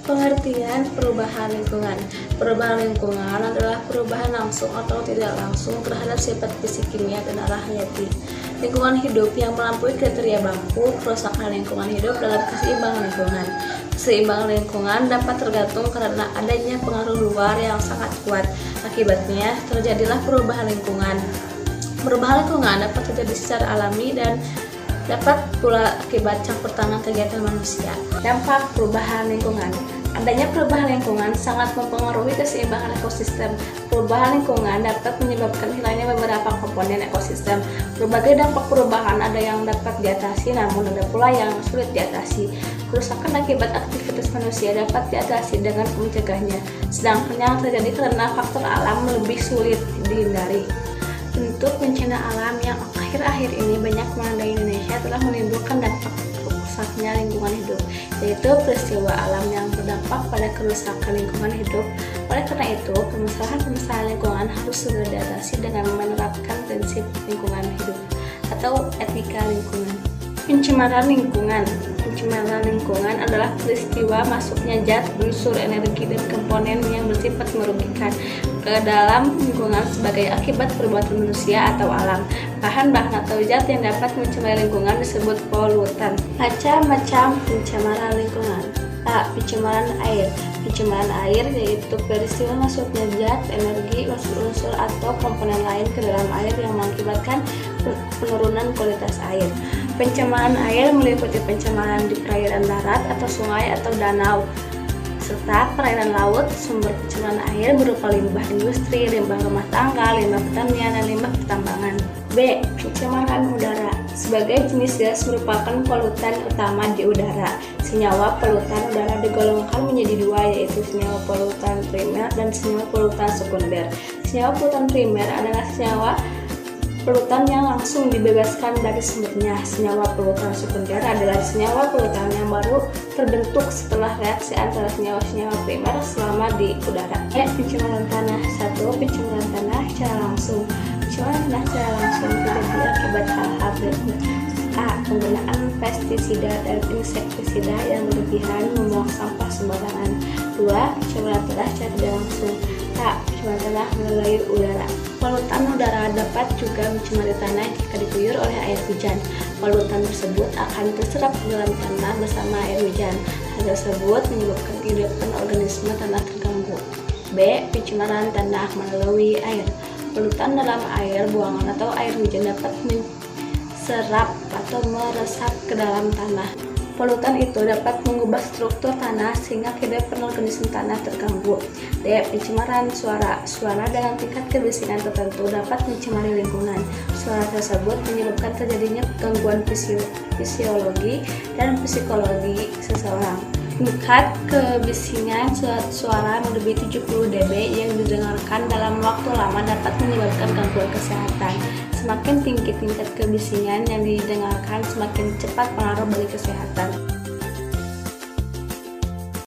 Pengertian perubahan lingkungan. Perubahan lingkungan adalah perubahan langsung atau tidak langsung terhadap sifat fisik, kimia, dan arah hayati lingkungan hidup yang melampaui kriteria baku. Kerusakan lingkungan hidup dalam keseimbangan lingkungan. Keseimbangan lingkungan dapat tergantung karena adanya pengaruh luar yang sangat kuat. Akibatnya, terjadilah perubahan lingkungan. Perubahan lingkungan dapat terjadi secara alami dan dapat pula akibat campur tangan kegiatan manusia. Dampak perubahan lingkungan. Adanya perubahan lingkungan sangat mempengaruhi keseimbangan ekosistem. Perubahan lingkungan dapat menyebabkan hilangnya beberapa komponen ekosistem. Berbagai dampak perubahan ada yang dapat diatasi, namun ada pula yang sulit diatasi. Kerusakan akibat aktivitas manusia dapat diatasi dengan mencegahnya, sedangkan yang terjadi karena faktor alam lebih sulit dihindari. Bentuk bencana alam yang akhir-akhir ini banyak melanda Indonesia telah menimbulkan dampak rusaknya lingkungan hidup, yaitu peristiwa alam yang berdampak pada kerusakan lingkungan hidup. Oleh karena itu, permasalahan lingkungan harus segera diatasi dengan menerapkan prinsip lingkungan hidup atau etika lingkungan. Pencemaran lingkungan. Pencemaran lingkungan adalah peristiwa masuknya zat, unsur, energi, dan komponen yang bersifat merugikan ke dalam lingkungan sebagai akibat perbuatan manusia atau alam. Bahan-bahan atau zat yang dapat mencemari lingkungan disebut polutan. Macam-macam pencemaran lingkungan. A. Pencemaran air. Pencemaran air yaitu peristiwa masuknya zat, energi, unsur atau komponen lain ke dalam air yang mengakibatkan penurunan kualitas air. Pencemaran air meliputi pencemaran di perairan darat atau sungai atau danau, serta perairan laut. Sumber pencemaran air berupa limbah industri, limbah rumah tangga, limbah pertanian, dan limbah pertambangan. B. Pencemaran udara. Sebagai jenis gas merupakan polutan utama di udara. Senyawa polutan udara digolongkan menjadi dua, yaitu senyawa polutan primer dan senyawa polutan sekunder. Senyawa polutan primer adalah senyawa polutan yang langsung dibebaskan dari sumbernya. Senyawa polutan sekunder adalah senyawa polutan yang baru terbentuk setelah reaksi antara senyawa-senyawa primer selama di udara. Pencemaran tanah. 1. Pencemaran tanah secara langsung. Pencemaran tanah secara langsung terjadi akibat hal-hal berikut. A. Penggunaan pestisida dan insektisida yang berlebihan, membuang sampah sembarangan. 2. Pencemaran tanah secara tidak langsung. A. Pencemaran tanah melalui udara. Polutan udara dapat juga mencemari tanah jika diguyur oleh air hujan. Polutan tersebut akan terserap ke dalam tanah bersama air hujan. Hal tersebut menyebabkan kehidupan organisme tanah terganggu. B. Pencemaran tanah melalui air. Polutan dalam air buangan atau air hujan dapat menserap atau meresap ke dalam tanah. Polutan itu dapat mengubah struktur tanah sehingga kehidupan organisme tanah terganggu. D. Pencemaran suara. Suara dengan tingkat kebisingan tertentu dapat mencemari lingkungan. Suara tersebut menyebabkan terjadinya gangguan fisiologi dan psikologi seseorang. Tingkat kebisingan suara melebihi 70 dB yang didengarkan dalam waktu lama dapat menyebabkan gangguan kesehatan. Semakin tinggi tingkat kebisingan yang didengarkan, semakin cepat pengaruh bagi kesehatan.